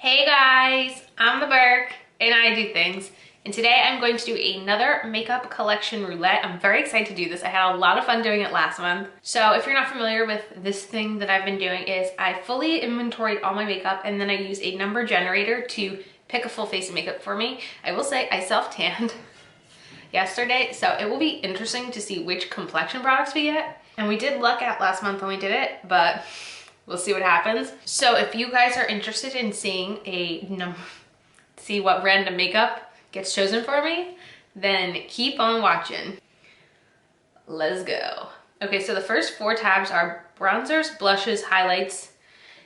Hey guys, I'm the Burke and I do things. And today I'm going to do another makeup collection roulette. I'm very excited to do this. I had a lot of fun doing it last month. So if you're not familiar with this thing that I've been doing is I fully inventoried all my makeup and then I use a number generator to pick a full face of makeup for me. I will say I self-tanned yesterday, so it will be interesting to see which complexion products we get. And we did luck out last month when we did it, but we'll see what happens. So if you guys are interested in seeing see what random makeup gets chosen for me, then keep on watching. Let's go. Okay, so the first 4 tabs are bronzers, blushes, highlights,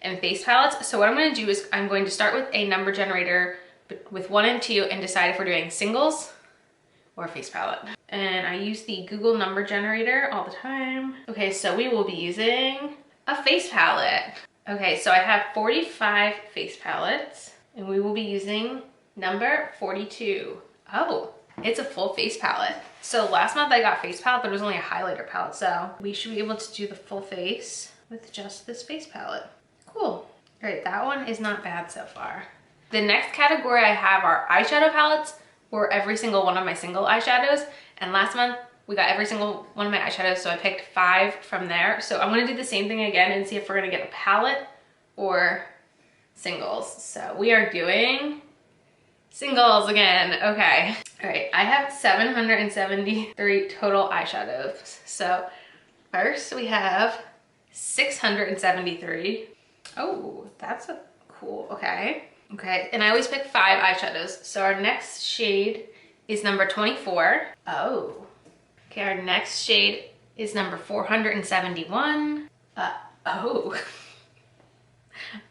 and face palettes. So what I'm going to do is I'm going to start with a number generator with 1 and 2 and decide if we're doing singles or face palette. And I use the Google number generator all the time. Okay, so we will be using a face palette. Okay, so I have 45 face palettes and we will be using number 42. Oh, it's a full face palette. So last month I got face palette, but it was only a highlighter palette. So we should be able to do the full face with just this face palette. Cool. All right, that one is not bad so far. The next category I have are eyeshadow palettes or every single one of my single eyeshadows. And last month we got every single one of my eyeshadows, so I picked 5 from there. So I'm gonna do the same thing again and see if we're gonna get a palette or singles. So we are doing singles again. Okay. All right, I have 773 total eyeshadows. So first we have 673. Oh, that's a cool, okay. Okay, and I always pick 5 eyeshadows. So our next shade is number 24. Oh. Okay, our next shade is number 471. Oh.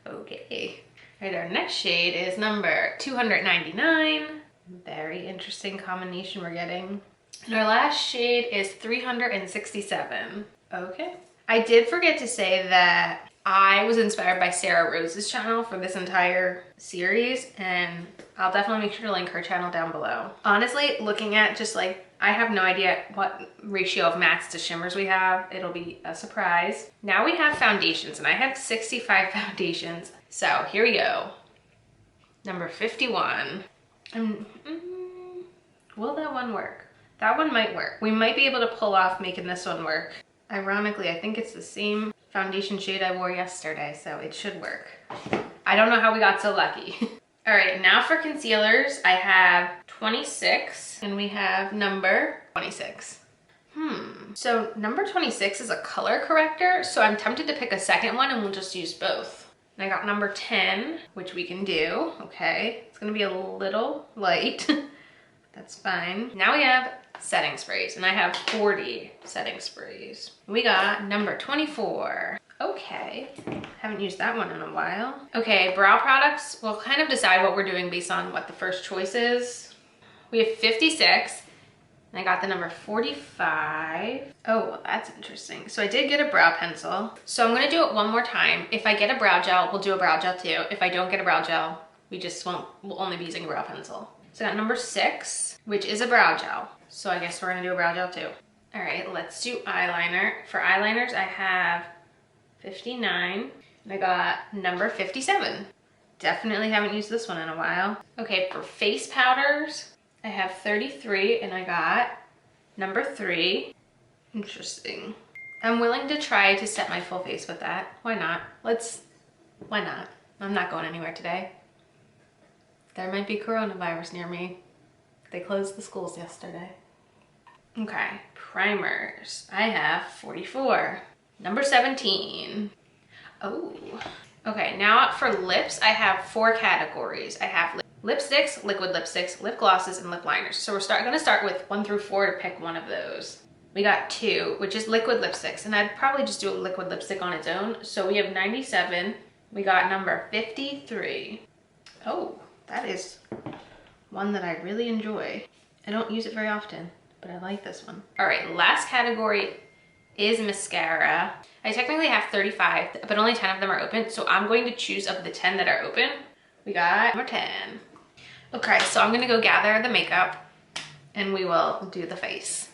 Okay. All right, our next shade is number 299. Very interesting combination we're getting. And our last shade is 367. Okay. I did forget to say that I was inspired by Sarah Rose's channel for this entire series, and I'll definitely make sure to link her channel down below. Honestly, looking at just like, I have no idea what ratio of mattes to shimmers we have. It'll be a surprise. Now we have foundations, and I have 65 foundations. So here we go. Number 51. Will that one work? That one might work. We might be able to pull off making this one work. Ironically, I think it's the same foundation shade I wore yesterday, so it should work. I don't know how we got so lucky. All right, now for concealers, I have 26 and we have number 26. So number 26 is a color corrector, so I'm tempted to pick a second one and we'll just use both. And I got number 10, which we can do. Okay, it's gonna be a little light. That's fine. Now we have setting sprays, and I have 40 setting sprays. We got number 24. Okay, haven't used that one in a while. Okay, brow products, we'll kind of decide what we're doing based on what the first choice is. We have 56, and I got the number 45. Oh, that's interesting. So I did get a brow pencil. So I'm gonna do it one more time. If I get a brow gel, we'll do a brow gel too. If I don't get a brow gel, we'll only be using a brow pencil. So I got number 6, which is a brow gel. So I guess we're gonna do a brow gel too. All right, let's do eyeliner. For eyeliners, I have 59, and I got number 57. Definitely haven't used this one in a while. Okay, for face powders, I have 33, and I got number 3. Interesting. I'm willing to try to set my full face with that. Why not? Why not? I'm not going anywhere today. There might be coronavirus near me. They closed the schools yesterday. Okay, primers. I have 44. Number 17. Oh. Okay, now for lips, I have 4 categories. I have lipsticks, liquid lipsticks, lip glosses, and lip liners. So we're gonna start with 1 through 4 to pick one of those. We got 2, which is liquid lipsticks, and I'd probably just do a liquid lipstick on its own. So we have 97. We got number 53. Oh, that is one that I really enjoy. I don't use it very often, but I like this one. All right, last category is mascara. I technically have 35, but only 10 of them are open, so I'm going to choose of the 10 that are open. We got number 10. Okay, so I'm gonna go gather the makeup and we will do the face.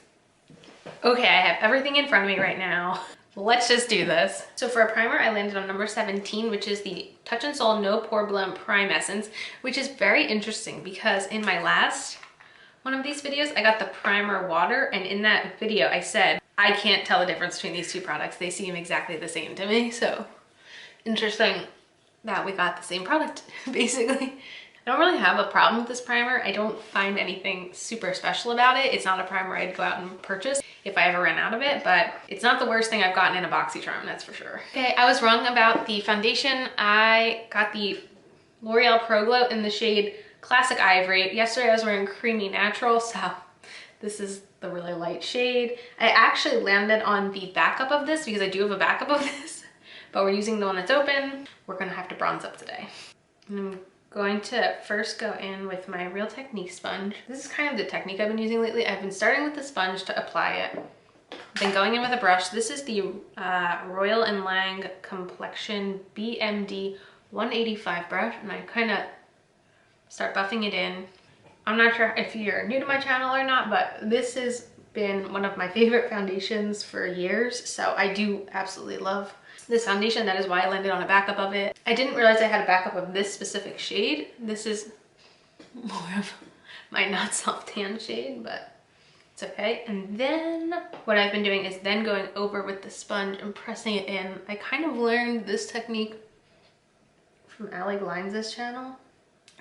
Okay, I have everything in front of me right now. Let's just do this. So for a primer, I landed on number 17, which is the Touch in Sol No Pore Blem Prime Essence, which is very interesting because in my last one of these videos, I got the primer water, and in that video I said, I can't tell the difference between these two products. They seem exactly the same to me, so interesting that we got the same product, basically. I don't really have a problem with this primer. I don't find anything super special about it. It's not a primer I'd go out and purchase if I ever ran out of it, but it's not the worst thing I've gotten in a BoxyCharm, that's for sure. Okay, I was wrong about the foundation. I got the L'Oreal Pro Glow in the shade Classic Ivory. Yesterday I was wearing Creamy Natural, so this is the really light shade. I actually landed on the backup of this because I do have a backup of this, but we're using the one that's open. We're gonna have to bronze up today. I'm going to first go in with my Real Technique sponge. This is kind of the technique I've been using lately. I've been starting with the sponge to apply it, then going in with a brush. This is the Royal & Lang Complexion BMD 185 brush, and I kind of start buffing it in. I'm not sure if you're new to my channel or not, but this has been one of my favorite foundations for years, so I do absolutely love this foundation. That is why I landed on a backup of it. I didn't realize I had a backup of this specific shade. This is more of my not self-tan shade, but it's okay. And then what I've been doing is then going over with the sponge and pressing it in. I kind of learned this technique from Allie Glines' channel.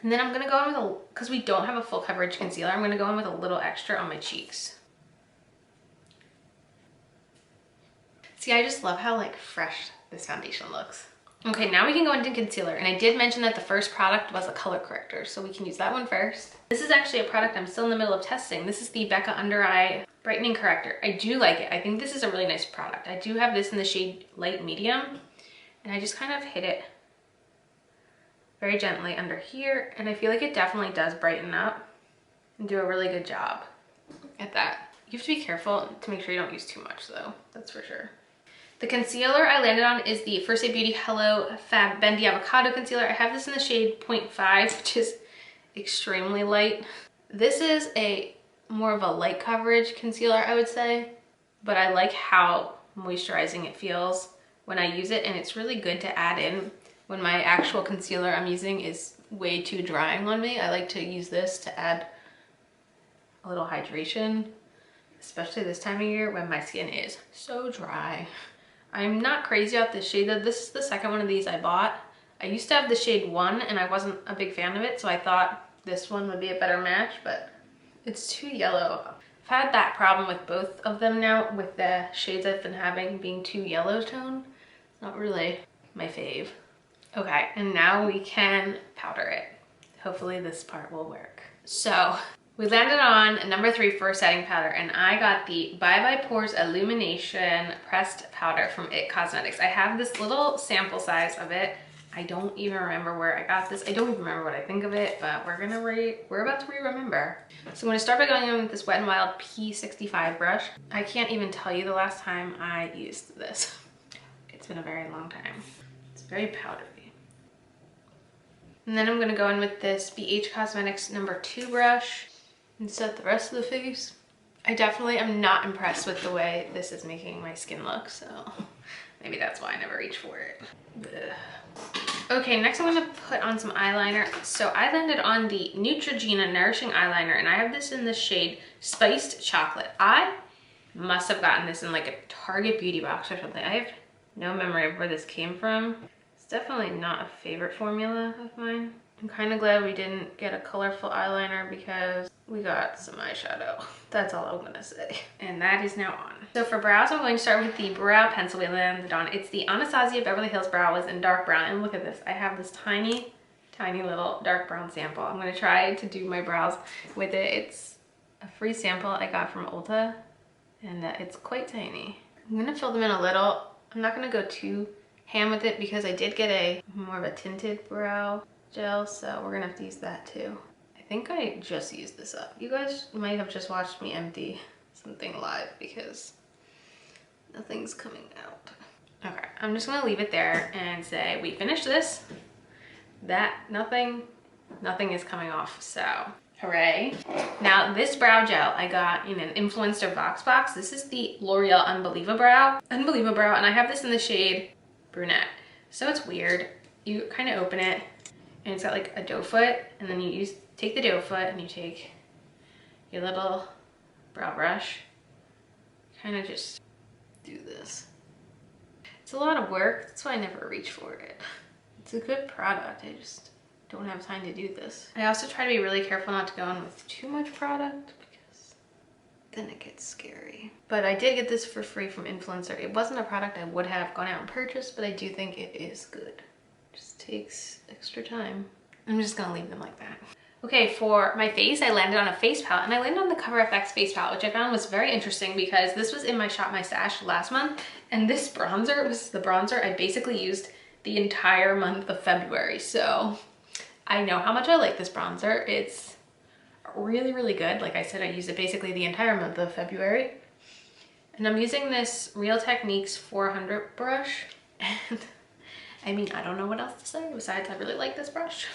And then I'm gonna go in with a, because we don't have a full coverage concealer, I'm gonna go in with a little extra on my cheeks. See, I just love how like fresh this foundation looks. Okay, now we can go into concealer. And I did mention that the first product was a color corrector, so we can use that one first. This is actually a product I'm still in the middle of testing. This is the Becca Under Eye Brightening Corrector. I do like it. I think this is a really nice product. I do have this in the shade Light Medium, and I just kind of hit it very gently under here, and I feel like it definitely does brighten up and do a really good job at that. You have to be careful to make sure you don't use too much though, that's for sure. The concealer I landed on is the First Aid Beauty Hello Fab Bendy Avocado Concealer. I have this in the shade 0.5, which is extremely light. This is more of a light coverage concealer, I would say, but I like how moisturizing it feels when I use it, and it's really good to add in when my actual concealer I'm using is way too drying on me. I like to use this to add a little hydration, especially this time of year when my skin is so dry. I'm not crazy about this shade though. This is the second one of these I bought. I used to have the shade 1 and I wasn't a big fan of it, so I thought this one would be a better match, but it's too yellow. I've had that problem with both of them now, with the shades I've been having being too yellow tone. It's not really my fave. Okay, and now we can powder it. Hopefully this part will work. So we landed on number 3 for setting powder, and I got the Bye Bye Pores Illumination Pressed Powder from IT Cosmetics. I have this little sample size of it. I don't even remember where I got this. I don't even remember what I think of it, but we're about to re-remember. So I'm gonna start by going in with this Wet n Wild P65 brush. I can't even tell you the last time I used this. It's been a very long time. It's very powdery. And then I'm gonna go in with this BH Cosmetics number 2 brush and set the rest of the face. I definitely am not impressed with the way this is making my skin look, so maybe that's why I never reach for it. Ugh. Okay, next I'm gonna put on some eyeliner. So I landed on the Neutrogena Nourishing Eyeliner, and I have this in the shade Spiced Chocolate. I must have gotten this in like a Target beauty box or something. I have no memory of where this came from. It's definitely not a favorite formula of mine. I'm kind of glad we didn't get a colorful eyeliner because we got some eyeshadow. That's all I'm gonna say. And that is now on. So for brows, I'm going to start with the brow pencil we landed on. It's the Anastasia Beverly Hills Brow Wiz in dark brown. And look at this. I have this tiny, tiny little dark brown sample. I'm gonna try to do my brows with it. It's a free sample I got from Ulta, and it's quite tiny. I'm gonna fill them in a little. I'm not gonna go too ham with it because I did get a more of a tinted brow gel, so we're gonna have to use that too. I think I just used this up. You guys might have just watched me empty something live because nothing's coming out. Okay, I'm just gonna leave it there and say we finished this. That nothing is coming off, so Hooray. Now this brow gel I got in an Influencer Vox box. This is the L'Oreal Unbelievable Brow, and I have this in the shade Brunette. So it's weird. You kind of open it and it's got like a doe foot, and then you take the doe foot and you take your little brow brush, kind of just do this. It's a lot of work, that's why I never reach for it. It's a good product, I just don't have time to do this. I also try to be really careful not to go in with too much product because then it gets scary. But I did get this for free from Influencer. It wasn't a product I would have gone out and purchased, but I do think it is good. Just takes extra time. I'm just gonna leave them like that. Okay, for my face, I landed on a face palette, and I landed on the Cover FX face palette, which I found was very interesting because this was in my Shop My Stash last month, and this bronzer was the bronzer I basically used the entire month of February. So I know how much I like this bronzer. It's really, really good. Like I said, I used it basically the entire month of February. And I'm using this Real Techniques 400 brush. And I mean, I don't know what else to say besides I really like this brush.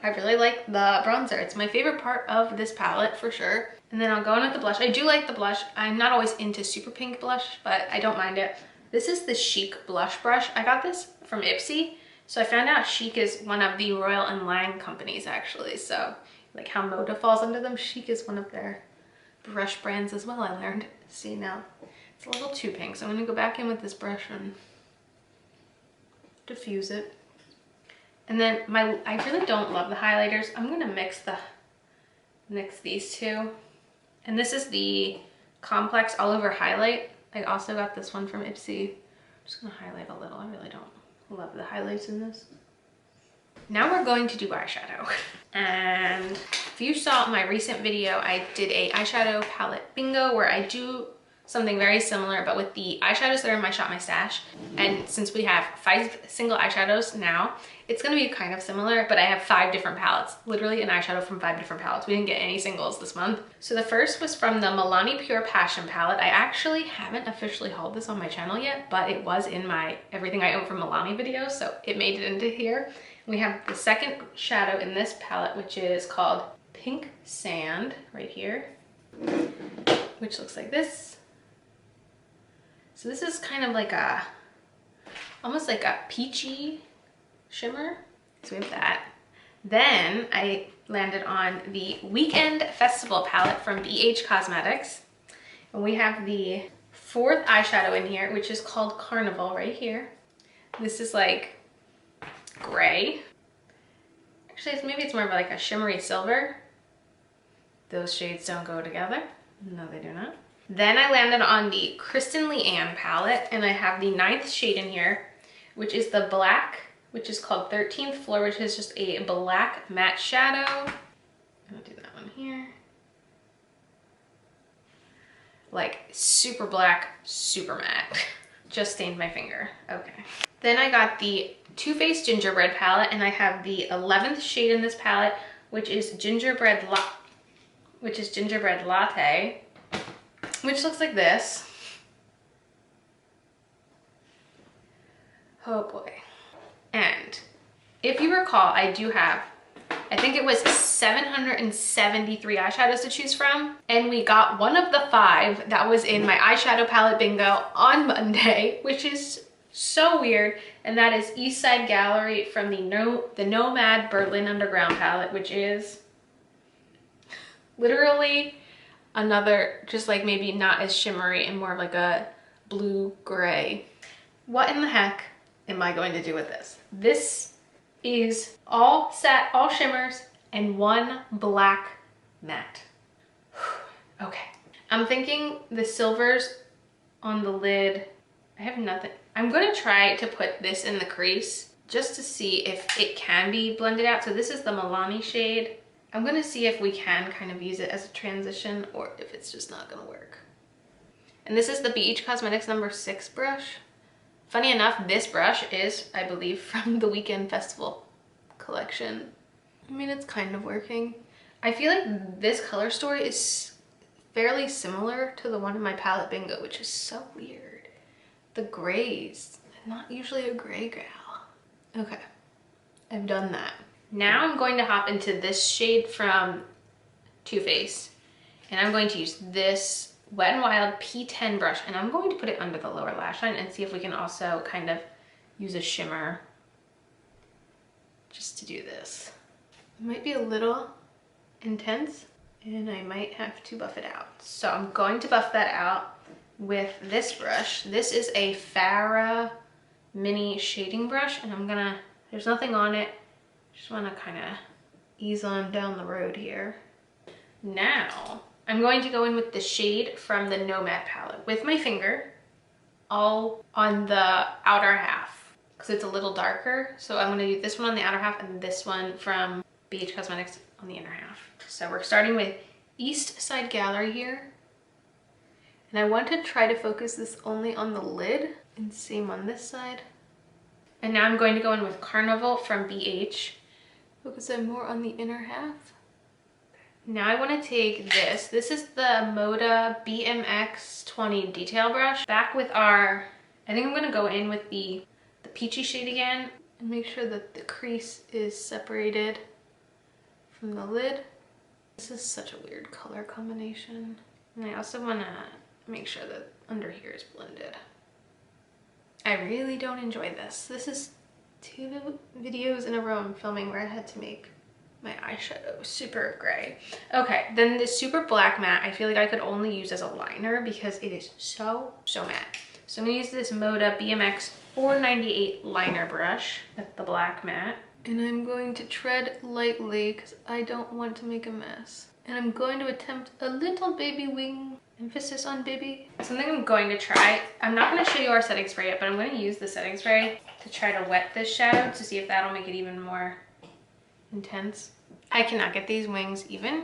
I really like the bronzer. It's my favorite part of this palette for sure. And then I'll go in with the blush. I do like the blush. I'm not always into super pink blush, but I don't mind it. This is the Chic blush brush. I got this from Ipsy. So I found out Chic is one of the Royal and Lang companies actually. So like how Moda falls under them, Chic is one of their brush brands as well, I learned. See, now it's a little too pink. So I'm gonna go back in with this brush and diffuse it. And then I really don't love the highlighters. I'm gonna mix these two. And this is the Complex All Over Highlight. I also got this one from Ipsy. I'm just gonna highlight a little. I really don't love the highlights in this. Now we're going to do eyeshadow. And if you saw my recent video, I did a eyeshadow palette bingo where I do something very similar, but with the eyeshadows that are in my Shop My Stash. And since we have 5 single eyeshadows now, it's gonna be kind of similar, but I have 5 different palettes, literally an eyeshadow from 5 different palettes. We didn't get any singles this month. So the first was from the Milani Pure Passion palette. I actually haven't officially hauled this on my channel yet, but it was in my Everything I Own from Milani video, so it made it into here. We have the second shadow in this palette, which is called Pink Sand, right here, which looks like this. So this is kind of like almost like a peachy shimmer. So we have that. Then I landed on the Weekend Festival palette from BH Cosmetics. And we have the 4th eyeshadow in here, which is called Carnival right here. This is like gray. Actually, maybe it's more of like a shimmery silver. Those shades don't go together. No, they do not. Then I landed on the Kristen Leanne palette, and I have the 9th shade in here, which is the black, which is called 13th Floor, which is just a black matte shadow. I'm gonna do that one here. Like super black, super matte. Just stained my finger, okay. Then I got the Too Faced Gingerbread palette, and I have the 11th shade in this palette, which is Gingerbread Latte, which looks like this. Oh boy. And if you recall, I do have, I think it was 773 eyeshadows to choose from. And we got one of the 5 that was in my eyeshadow palette bingo on Monday, which is so weird. And that is East Side Gallery from the Nomad Berlin Underground palette, which is literally another, just like maybe not as shimmery and more of like a blue gray. What in the heck am I going to do with this? This is all set, all shimmers, and 1 black matte. Okay. I'm thinking the silvers on the lid, I have nothing. I'm gonna try to put this in the crease just to see if it can be blended out. So this is the Milani shade. I'm gonna see if we can kind of use it as a transition or if it's just not gonna work. And this is the BH Cosmetics number 6 brush. Funny enough, this brush is, I believe, from the Weekend Festival collection. I mean, it's kind of working. I feel like this color story is fairly similar to the one in my palette bingo, which is so weird. The grays, I'm not usually a gray gal. Okay, I've done that. Now I'm going to hop into this shade from Too Faced, and I'm going to use this Wet n Wild P10 brush, and I'm going to put it under the lower lash line and see if we can also kind of use a shimmer just to do this. It might be a little intense, and I might have to buff it out. So I'm going to buff that out with this brush. This is a Farrah mini shading brush, and I'm gonna, there's nothing on it, just want to kind of ease on down the road here. Now I'm going to go in with the shade from the Nomad palette with my finger, all on the outer half because it's a little darker. So I'm going to do this one on the outer half and this one from BH Cosmetics on the inner half. So we're starting with East Side Gallery here, and I want to try to focus this only on the lid, and same on this side. And now I'm going to go in with Carnival from BH, focus on more on the inner half. Now I want to take this. This is the Moda BMX20 detail brush. Back with our, I think I'm going to go in with the peachy shade again and make sure that the crease is separated from the lid. This is such a weird color combination. And I also want to make sure that under here is blended. I really don't enjoy this. This is 2 videos in a row I'm filming where I had to make my eyeshadow super gray. Okay, then this super black matte, I feel like I could only use as a liner because it is so matte. So I'm gonna use this Moda BMX 498 liner brush. That's the black matte. And I'm going to tread lightly because I don't want to make a mess. And I'm going to attempt a little baby wing, emphasis on baby. Something I'm going to try, I'm not gonna show you our setting spray yet, but I'm gonna use the setting spray to try to wet this shadow to see if that'll make it even more intense. I cannot get these wings even,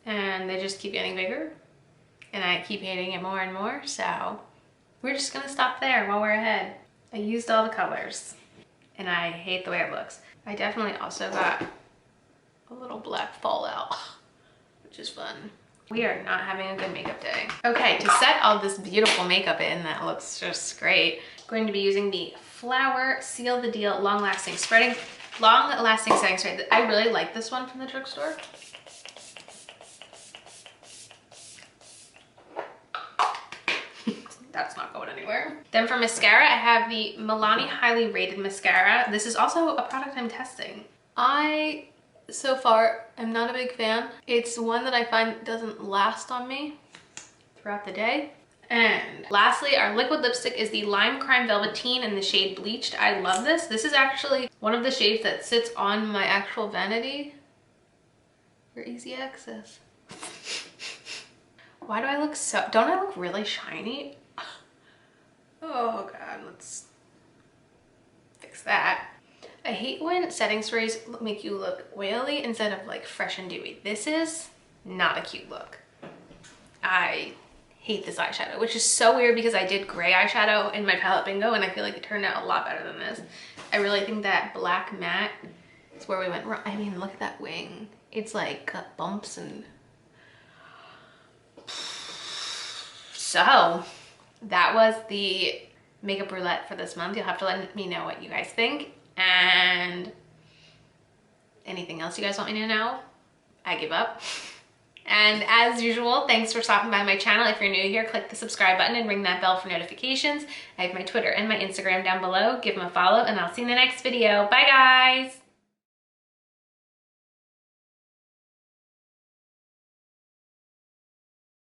and they just keep getting bigger, and I keep hating it more and more, so we're just gonna stop there while we're ahead. I used all the colors, and I hate the way it looks. I definitely also got a little black fallout, which is fun. We are not having a good makeup day. Okay, to set all this beautiful makeup in that looks just great, I'm going to be using the Flower Seal the Deal long-lasting setting spray. I really like this one from the drugstore. That's not going anywhere. Then for mascara, I have the Milani Highly Rated Mascara. This is also a product I'm testing. I, so far, am not a big fan. It's one that I find doesn't last on me throughout the day. And lastly, our liquid lipstick is the Lime Crime Velveteen in the shade Bleached. I love this. This is actually one of the shades that sits on my actual vanity for easy access. Why do I look so, don't I look really shiny? Oh God, let's fix that. I hate when setting sprays make you look oily instead of like fresh and dewy. This is not a cute look. I hate this eyeshadow, which is so weird because I did gray eyeshadow in my palette bingo and I feel like it turned out a lot better than this. I really think that black matte is where we went wrong. I mean, look at that wing. It's like got bumps and... So that was the makeup roulette for this month. You'll have to let me know what you guys think, and anything else you guys want me to know, I give up. And as usual, thanks for stopping by my channel. If you're new here, click the subscribe button and ring that bell for notifications. I have my Twitter and my Instagram down below. Give them a follow, and I'll see you in the next video. Bye guys!